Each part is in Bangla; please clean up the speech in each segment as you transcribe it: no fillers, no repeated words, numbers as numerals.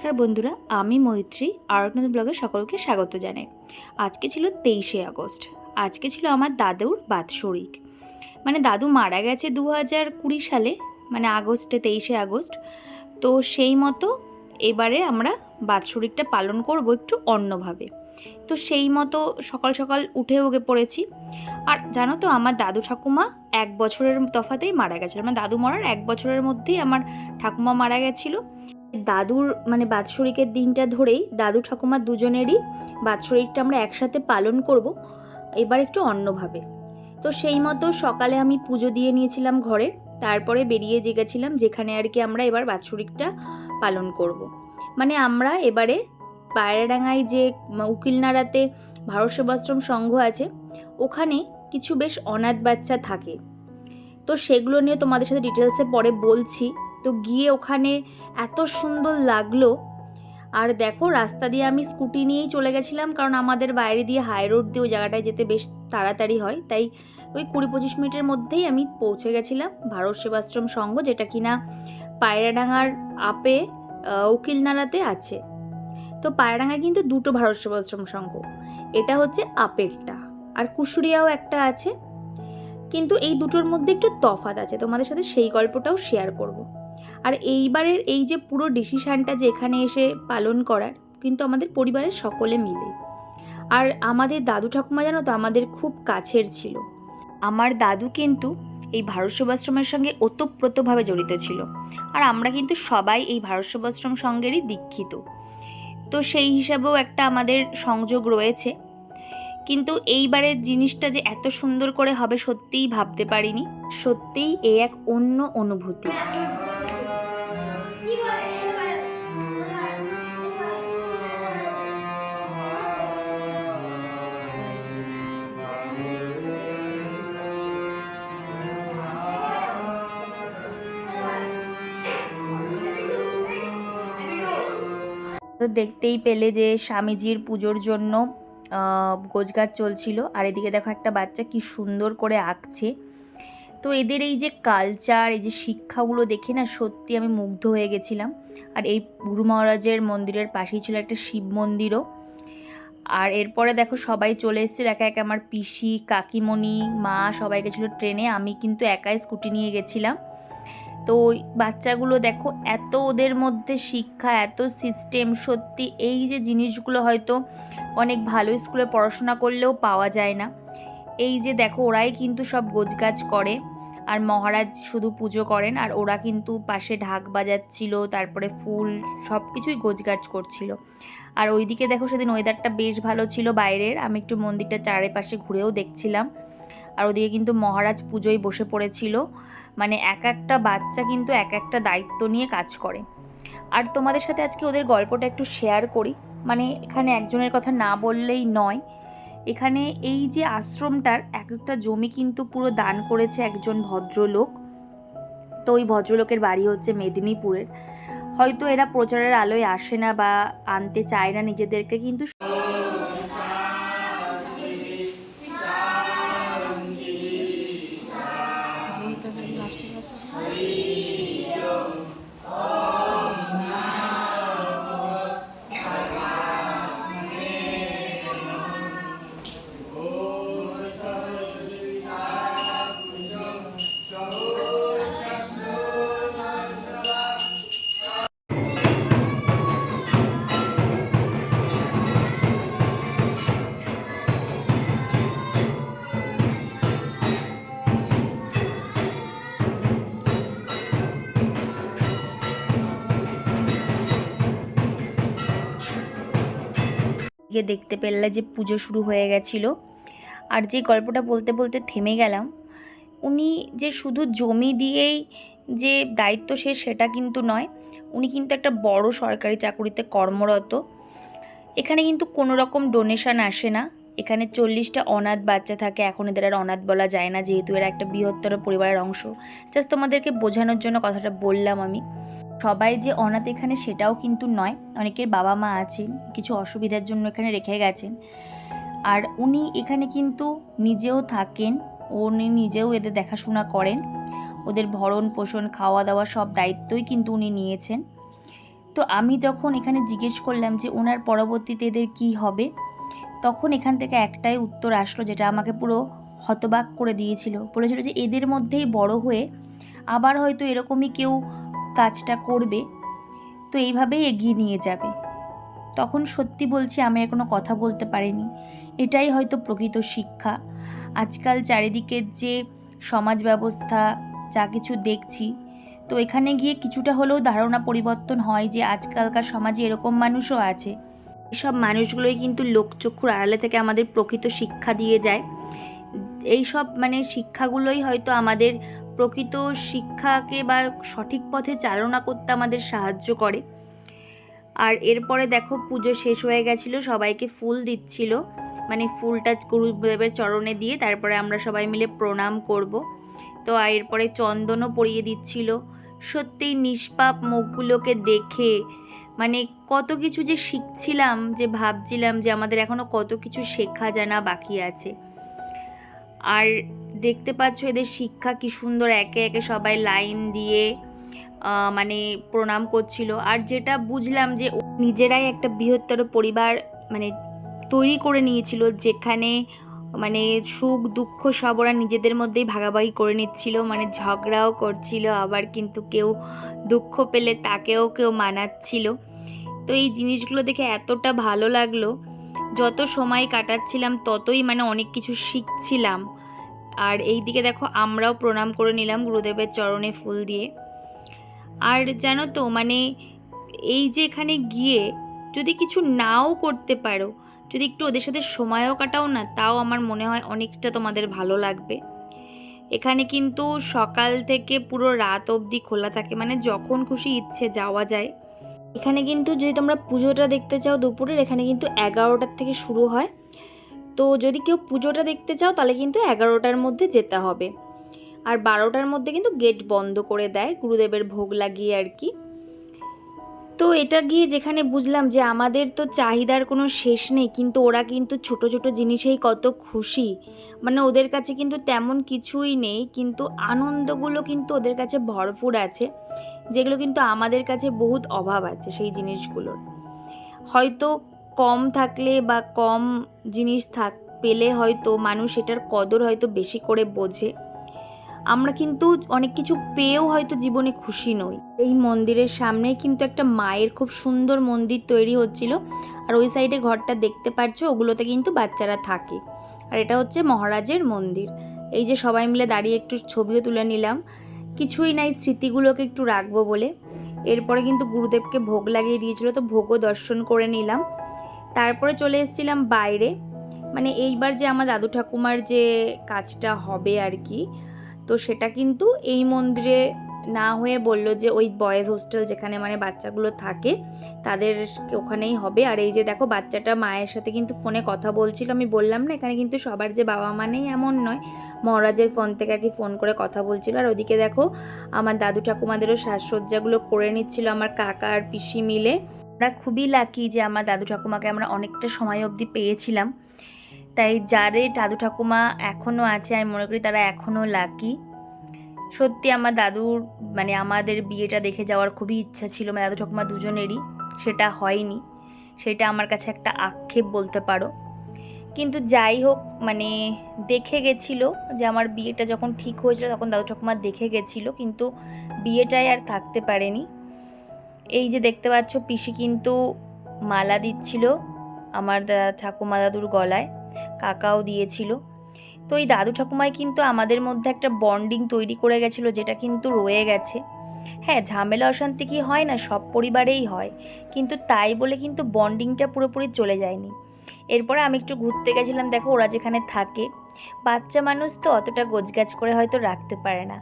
নমস্কার বন্ধুরা, আমি মৈত্রী আর এক নতুন ব্লগে সকলকে স্বাগত জানাই। আজকে ছিল 23শে আগস্ট। আজকে ছিল আমার দাদুর বাৎসরিক। মানে দাদু মারা গেছে 2020 সালে, মানে আগস্টে, 23শে আগস্ট। তো সেই মতো এবারে আমরা বাৎসরিকটা পালন করব একটু অন্যভাবে। তো সেই মতো সকাল সকাল উঠে পড়েছি। আর জানো তো, আমার দাদু ঠাকুমা 1 বছরের তফাতেই মারা গেছিলো। আমার দাদু মরার 1 বছরের মধ্যেই আমার ঠাকুমা মারা গেছিলো। দাদুর মানে বাৎসরিকের দিনটা ধরেই দাদু ঠাকুমা দুজনেরই বাৎসরিকটা আমরা একসাথে পালন করব, এবার একটু অন্যভাবে। তো সেই মতো সকালে আমি পুজো দিয়ে নিয়েছিলাম ঘরে, তারপরে বেরিয়ে গেছিলাম যেখানে আর কি আমরা এবার বাৎসরিকটা পালন করব। মানে আমরা এবারে পায়রাডাঙ্গায় যে উকিলনাড়াতে ভারত সেবাশ্রম সংঘ আছে, ওখানে কিছু বেশ অনাথ বাচ্চা থাকে। তো সেগুলো নিয়ে তোমাদের সাথে ডিটেলসে পরে বলছি। তো গিয়ে ওখানে এত সুন্দর লাগলো। আর দেখো, রাস্তা দিয়ে আমি স্কুটি নিয়েই চলে গেছিলাম, কারণ আমাদের বাইরে দিয়ে হাই রোড দিয়ে ওই জায়গাটায় যেতে বেশ তাড়াতাড়ি হয়। তাই ওই 20-25 মিনিটের মধ্যেই আমি পৌঁছে গেছিলাম ভারত সেবাশ্রম সংঘ, যেটা কিনা পায়রাডাঙ্গার আপে উকিলনাড়াতে আছে। তো পায়রাডাঙ্গায় কিন্তু দুটো ভারত সেবাশ্রম সংঘ, এটা হচ্ছে আপেরটা, আর কুশুরিয়াও একটা আছে। কিন্তু এই দুটোর মধ্যে একটু তফাৎ আছে, তোমাদের সাথে সেই গল্পটাও শেয়ার করব। আর এইবারের এই যে পুরো ডিসিশানটা যে এখানে এসে পালন করার, কিন্তু আমাদের পরিবারের সকলে মিলে। আর আমাদের দাদু ঠাকুমা জানো তো আমাদের খুব কাছের ছিল। আমার দাদু কিন্তু এই ভারত সেবাশ্রমের সঙ্গে ওতপ্রোতভাবে জড়িত ছিল। আর আমরা কিন্তু সবাই এই ভারত সেবাশ্রম সংঘেরই দীক্ষিত। তো সেই হিসাবেও একটা আমাদের সংযোগ রয়েছে। কিন্তু এইবারের জিনিসটা যে এত সুন্দর করে হবে সত্যিই ভাবতে পারিনি। সত্যিই এ এক অন্য অনুভূতি। তো দেখতেই পেলে যে স্বামীজির পুজোর জন্য গোছগাছ চলছিল। আর এদিকে দেখো একটা বাচ্চা কি সুন্দর করে আঁকছে। তো এদের এই যে কালচার, এই যে শিক্ষাগুলো দেখে না সত্যি আমি মুগ্ধ হয়ে গেছিলাম। আর এই গুরু মহারাজের মন্দিরের পাশেই ছিল একটা শিব মন্দিরও। আর এরপরে দেখো সবাই চলে এসেছিল একা একা, আমার পিসি, কাকিমণি, মা সবাই গেছিলো ট্রেনে, আমি কিন্তু একাই স্কুটি নিয়ে গেছিলাম। তো ওই বাচ্চাগুলো দেখো, এত ওদের মধ্যে শিক্ষা, এত সিস্টেম, সত্যি এই যে জিনিসগুলো হয়তো অনেক ভালো স্কুলে পড়াশোনা করলেও পাওয়া যায় না। এই যে দেখো, ওরাই কিন্তু সব গোছগাছ করে, আর মহারাজ শুধু পুজো করেন, আর ওরা কিন্তু পাশে ঢাক বাজাচ্ছিল, তারপরে ফুল সব কিছুই গোছগাছ করছিল। আর ওইদিকে দেখো সেদিন ওয়েদারটা বেশ ভালো ছিল বাইরের, আমি একটু মন্দিরটা চারিপাশে ঘুরেও দেখছিলাম। আর ওদিকে কিন্তু মহারাজ পুজোয় বসে পড়েছিল। মানে এক একটা বাচ্চা কিন্তু এক একটা দায়িত্ব নিয়ে কাজ করে। আর তোমাদের সাথে আজকে ওদের গল্পটা একটু শেয়ার করি। মানে এখানে একজনের কথা না বললেই নয়। এখানে এই যে আশ্রমটার একটা জমি কিন্তু পুরো দান করেছে একজন ভদ্রলোক। তো ওই ভদ্রলোকের বাড়ি হচ্ছে মেদিনীপুরের। হয়তো এরা প্রচারের আলোয় আসে না বা আনতে চায় না নিজেদেরকে, কিন্তু গিয়ে দেখতে পেলে যে পুজো শুরু হয়ে গেছিলো। আর যে গল্পটা বলতে বলতে থেমে গেলাম, উনি যে শুধু জমি দিয়েই যে দায়িত্ব শেষ সেটা কিন্তু নয়, উনি কিন্তু একটা বড় সরকারি চাকুরিতে কর্মরত। এখানে কিন্তু কোনো রকম ডোনেশন আসে না। এখানে 40টা অনাথ বাচ্চা থাকে। এখন এদের আর অনাথ বলা যায় না, যেহেতু এরা একটা বৃহত্তর পরিবারের অংশ। জাস্ট তোমাদেরকে বোঝানোর জন্য কথাটা বললাম আমি। সবাই যে অনাথ এখানে সেটাও কিন্তু নয়, অনেকের বাবা মা আছেন, কিছু অসুবিধার জন্য এখানে রেখে গেছেন। আর উনি এখানে কিন্তু নিজেও থাকেন, উনি নিজেও এদের দেখাশোনা করেন, ওদের ভরণ পোষণ, খাওয়া দাওয়া সব দায়িত্বই কিন্তু উনি নিয়েছেন। তো আমি যখন এখানে জিজ্ঞেস করলাম যে ওনার পরবর্তীতে এদের কী হবে, তখন এখান থেকে একটাই উত্তর আসলো যেটা আমাকে পুরো হতবাক করে দিয়েছিল। বলেছিল যে এদের মধ্যেই বড় হয়ে আবার হয়তো এরকমই কেউ কাজটা করবে, তো এইভাবেই এগিয়ে নিয়ে যাবে। তখন সত্যি বলছি আমি এখনো কথা বলতে পারিনি। এটাই হয়তো প্রকৃত শিক্ষা। আজকাল চারিদিকের যে সমাজ ব্যবস্থা যা কিছু দেখছি, তো এখানে গিয়ে কিছুটা হলেও ধারণা পরিবর্তন হয় যে আজকালকার সমাজে এরকম মানুষও আছে। এসব মানুষগুলোই কিন্তু লোকচক্ষুর আড়ালে থেকে আমাদের প্রকৃত শিক্ষা দিয়ে যায়। এই সব মানে শিক্ষাগুলোই হয়তো আমাদের প্রকৃত শিক্ষাকে বা সঠিক পথে চালনা করতে আমাদের সাহায্য করে। আর এরপরে দেখো পুজো শেষ হয়ে গেছিলো, সবাইকে ফুল দিচ্ছিল, মানে ফুলটা গুরুদেবের চরণে দিয়ে তারপরে আমরা সবাই মিলে প্রণাম করব। তো আর এরপরে চন্দনও পরিয়ে দিচ্ছিল। সত্যিই নিষ্পাপ মুখগুলোকে দেখে মানে কত কিছু যে শিখছিলাম, যে ভাবছিলাম যে আমাদের এখনও কত কিছু শেখা জানা বাকি আছে। আর দেখতে পাচ্ছ এদের শিক্ষা কি সুন্দর, একে একে সবাই লাইন দিয়ে মানে প্রণাম করছিল। আর যেটা বুঝলাম যে নিজেরাই একটা বৃহত্তর পরিবার মানে তৈরি করে নিয়েছিল, যেখানে মানে সুখ দুঃখ সব ওরা নিজেদের মধ্যেই ভাগাভাগি করে নিচ্ছিল, মানে ঝগড়াও করছিল, আবার কিন্তু কেউ দুঃখ পেলে তাকেও কেউ মানাচ্ছিল। তো এই জিনিসগুলো দেখে এতটা ভালো লাগলো, যত সময় কাটাচ্ছিলাম ততই মানে অনেক কিছু শিখছিলাম। আর এই দিকে দেখো আমরাও প্রণাম করে নিলাম গুরুদেবের চরণে ফুল দিয়ে। আর জানো তো মানে এই যে এখানে গিয়ে যদি কিছু নাও করতে পারো, যদি একটু ওদের সাথে সময়ও কাটাও না, তাও আমার মনে হয় অনেকটা তোমাদের ভালো লাগবে। এখানে কিন্তু সকাল থেকে পুরো রাত অবধি খোলা থাকে, মানে যখন খুশি ইচ্ছে যাওয়া যায়। এখানে কিন্তু যদি তোমরা পুজোটা দেখতে চাও দুপুরের, এখানে কিন্তু 11টার থেকে শুরু হয়। তো যদি কেউ পুজোটা দেখতে চাও তাহলে কিন্তু 11টার মধ্যে যেতে হবে। আর 12টার মধ্যে কিন্তু গেট বন্ধ করে দেয় গুরুদেবের ভোগ লাগিয়ে আর কি। তো এটা গিয়ে যেখানে বুঝলাম যে আমাদের তো চাহিদার কোনো শেষ নেই, কিন্তু ওরা কিন্তু ছোট ছোট জিনিসেই কত খুশি। মানে ওদের কাছে কিন্তু তেমন কিছুই নেই, কিন্তু আনন্দগুলো কিন্তু ওদের কাছে ভরপুর আছে, যেগুলো কিন্তু আমাদের কাছে বহুত অভাব আছে সেই জিনিসগুলোর। হয়তো কম থাকলে বা কম জিনিস পেলে হয়তো মানুষ এটার কদর হয়তো বেশি করে বোঝে। আমরা কিন্তু অনেক কিছু পেয়েও হয়তো জীবনে খুশি নই। এই মন্দিরের সামনে কিন্তু একটা মায়ের খুব সুন্দর মন্দির তৈরি হচ্ছিল, আর ওই সাইডে ঘরটা দেখতে পাচ্ছ, ওগুলোতে কিন্তু বাচ্চারা থাকে। আর এটা হচ্ছে মহারাজের মন্দির। এই যে সবাই মিলে দাঁড়িয়ে একটু ছবিও তুলে নিলাম, কিছুই নাই স্মৃতিগুলোকে একটু রাখবো বলে। এরপরে কিন্তু গুরুদেবকে ভোগ লাগিয়ে দিয়েছিল, তো ভোগও দর্শন করে নিলাম। তারপরে চলে এসেছিলাম বাইরে, মানে এইবার যে আমার দাদু ঠাকুমার যে কাজটা হবে আর কি, তো সেটা কিন্তু এই মন্দিরে না হয়ে বলল যে ওই বয়েজ হোস্টেল যেখানে মানে বাচ্চাগুলো থাকে তাদের ওখানেই হবে। আর এই যে দেখো বাচ্চাটা মায়ের সাথে কিন্তু ফোনে কথা বলছিল। আমি বললাম না এখানে কিন্তু সবার যে বাবা মা নেই এমন নয়, মহারাজের ফোন থেকে আর কি ফোন করে কথা বলছিল। আর ওদিকে দেখো আমার দাদু ঠাকুমাদেরও সাজসজ্জাগুলো করে নিচ্ছিল আমার কাকা আর পিসি মিলে। আমরা খুবই লাকি যে আমার দাদু ঠাকুমাকে আমরা অনেকটা সময় অবধি পেয়েছিলাম, তাই যাদের দাদু ঠাকুমা এখনও আছে আমি মনে করি তারা এখনও লাকি। সত্যি আমার দাদুর মানে আমাদের বিয়েটা দেখে যাওয়ার খুবই ইচ্ছা ছিল, আমার দাদু ঠাকুমা দুজনেরই, সেটা হয়নি। সেটা আমার কাছে একটা আক্ষেপ বলতে পারো। কিন্তু যাই হোক মানে দেখে গেছিলো যে আমার বিয়েটা যখন ঠিক হয়েছিল তখন দাদু ঠাকুমা দেখে গেছিলো, কিন্তু বিয়েটাই আর থাকতে পারেনি। এই যে দেখতে পাচ্ছ পিসি কিন্তু মালা দিচ্ছিল আমার ঠাকুমা দাদুর গলায়, কাকাও দিয়েছিল। তো এই দাদু ঠাকুমাই কিন্তু আমাদের মধ্যে একটা বন্ডিং তৈরি করে গেছিলো, যেটা কিন্তু রয়ে গেছে। হ্যাঁ, ঝামেলা অশান্তি কি হয় না, সব পরিবারেই হয়, কিন্তু তাই বলে কিন্তু বন্ডিংটা পুরোপুরি চলে যায়নি। এরপরে আমি একটু ঘুরতে গেছিলাম, দেখো ওরা যেখানে থাকে, বাচ্চা মানুষ তো অতটা গোছগাছ করে হয়তো রাখতে পারে না,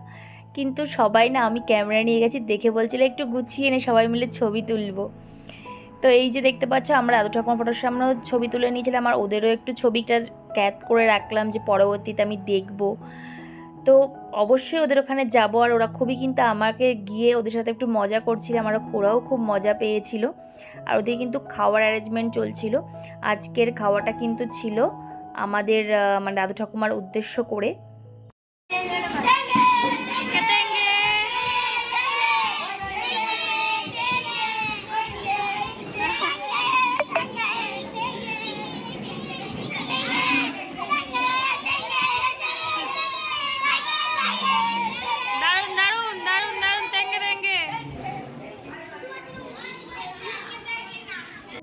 কিন্তু সবাই না, আমি ক্যামেরা নিয়ে গেছি দেখে বলছিল একটু গুছিয়ে নে সবাই মিলে ছবি তুলবো। তো এই যে দেখতে পাচ্ছ আমরা দাদু ঠাকুমার ফটোর সামনেও ছবি তুলে নিয়েছিলাম, আর ওদেরও একটু ছবিটা ক্যাদ করে রাখলাম যে পরবর্তীতে আমি দেখব। তো অবশ্যই ওদের ওখানে যাবো। আর ওরা খুবই কিন্তু আমাকে গিয়ে ওদের সাথে একটু মজা করছিলাম, আর ওরাও খুব মজা পেয়েছিল। আর ওদের কিন্তু খাওয়ার অ্যারেঞ্জমেন্ট চলছিল। আজকের খাওয়াটা কিন্তু ছিল আমাদের মানে দাদু ঠাকুমার উদ্দেশ্য করে।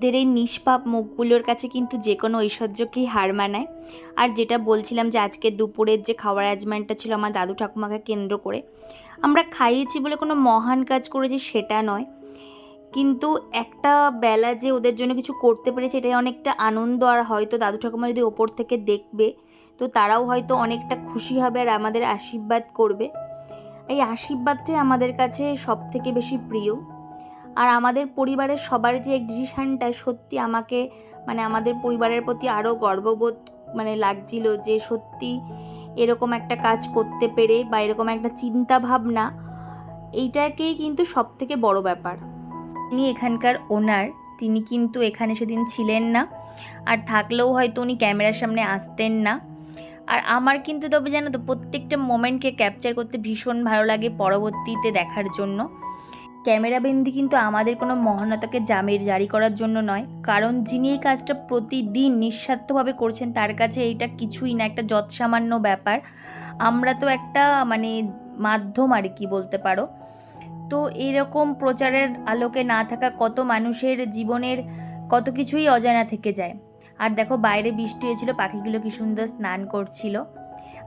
ওদের এই নিষ্পাপ মুখগুলোর কাছে কিন্তু যে কোনো ঐশ্বর্যকেই হার মানায়। আর যেটা বলছিলাম যে আজকে দুপুরের যে খাওয়ার অ্যারেঞ্জমেন্টটা ছিল আমার দাদু ঠাকুমাকে কেন্দ্র করে, আমরা খাইয়েছি বলে কোনো মহান কাজ করেছি সেটা নয়, কিন্তু একটা বেলা যে ওদের জন্য কিছু করতে পেরেছে এটাই অনেকটা আনন্দ। আর হয়তো দাদু ঠাকুমা যদি ওপর থেকে দেখবে তো তারাও হয়তো অনেকটা খুশি হবে আর আমাদের আশীর্বাদ করবে। এই আশীর্বাদটাই আমাদের কাছে সব থেকে বেশি প্রিয়। আর আমাদের পরিবারের সবার যে ডিসিশানটা সত্যি আমাকে আমাদের পরিবারের প্রতি আরও গর্ববোধ লাগছিল যে সত্যি এরকম একটা কাজ করতে পেরে বা এরকম একটা চিন্তা ভাবনা, এইটাকেই কিন্তু সব থেকে বড় ব্যাপার। তিনি এখানকার ওনার, তিনি কিন্তু এখানে সেদিন ছিলেন না, আর থাকলেও হয়তো উনি ক্যামেরার সামনে আসতেন না। আর আমার কিন্তু তবে জানো তো প্রত্যেকটা মোমেন্টকে ক্যাপচার করতে ভীষণ ভালো লাগে পরবর্তীতে দেখার জন্য। ক্যামেরাবন্দি কিন্তু আমাদের কোনো মহানতাকে জারি করার জন্য নয়, কারণ যিনি এই কাজটা প্রতিদিন নিঃস্বার্থভাবে করছেন তার কাছে এইটা কিছুই না, একটা যৎসামান্য ব্যাপার। আমরা তো একটা মাধ্যম আর কি বলতে পারো। তো এরকম প্রচারের আলোকে না থাকা কত মানুষের জীবনের কত কিছুই অজানা থেকে যায়। আর দেখো বাইরে বৃষ্টি হয়েছিল, পাখিগুলো কি সুন্দর স্নান করছিল।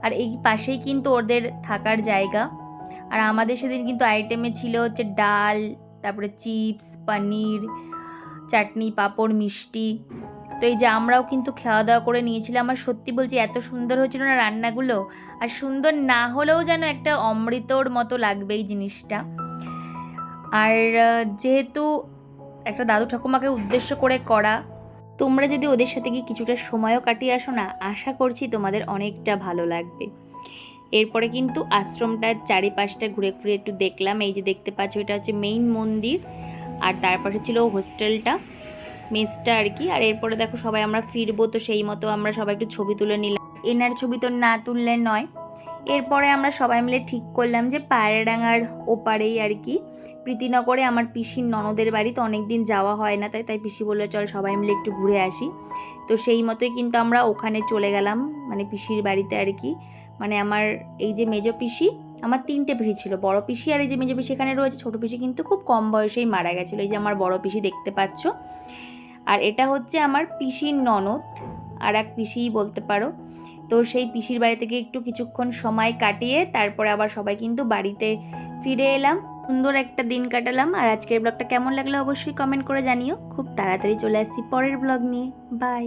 আর এই পাশেই কিন্তু ওদের থাকার জায়গা। আর আমাদের সেদিন কিন্তু আইটেমে ছিল হচ্ছে ডাল, তারপরে চিপস, পনির, চাটনি, পাঁপড়, মিষ্টি। তো এই যে আমরাও কিন্তু খাওয়া দাওয়া করে নিয়েছিলাম। আর সত্যি বলছি এত সুন্দর হয়েছিল না রান্নাগুলো, আর সুন্দর না হলেও যেন একটা অমৃতর মতো লাগবে এই জিনিসটা। আর যেহেতু একটা দাদু ঠাকুমাকে উদ্দেশ্য করে করা, তোমরা যদি ওদের সাথে গিয়ে কিছুটা সময়ও কাটিয়ে আসো না, আশা করছি তোমাদের অনেকটা ভালো লাগবে। এরপরে কিন্তু আশ্রমটার চারিপাশটা ঘুরে ফিরে একটু দেখলাম। এই যে দেখতে পাচ্ছ এটা হচ্ছে মেইন মন্দির, আর তার পাশে ছিল হোস্টেলটা, মেসটা আর কি। আর এরপরে দেখো সবাই আমরা ফিরবো, তো সেই মতো আমরা সবাই একটু ছবি তুলে নিলাম। এনার ছবি তো না তুললে নয়। এরপরে আমরা সবাই মিলে ঠিক করলাম যে পায়রাডাঙ্গার ওপারেই আর কি প্রীতিনগরে আমার পিসির ননদের বাড়ি, তো অনেকদিন যাওয়া হয় না, তাই পিসি বললো চল সবাই মিলে একটু ঘুরে আসি। তো সেই মতোই কিন্তু আমরা ওখানে চলে গেলাম, পিসির বাড়িতে আর কি। আমার এই যে মেজো পিসি, আমার 3টে পিসি ছিল, বড় পিসি আর এই যে মেজো পিসি এখানে রয়েছে, ছোটো পিসি কিন্তু খুব কম বয়সেই মারা গেছিলো। এই যে আমার বড় পিসি দেখতে পাচ্ছ, আর এটা হচ্ছে আমার পিসির ননদ, আর এক পিসিই বলতে পারো। তো সেই পিসির বাড়ি থেকে একটু কিছুক্ষণ সময় কাটিয়ে তারপরে আবার সবাই কিন্তু বাড়িতে ফিরে এলাম। সুন্দর একটা দিন কাটালাম। আর আজকের ব্লগটা কেমন লাগলো অবশ্যই কমেন্ট করে জানিও। খুব তাড়াতাড়ি চলে আসছি পরের ব্লগ নিয়ে। বাই।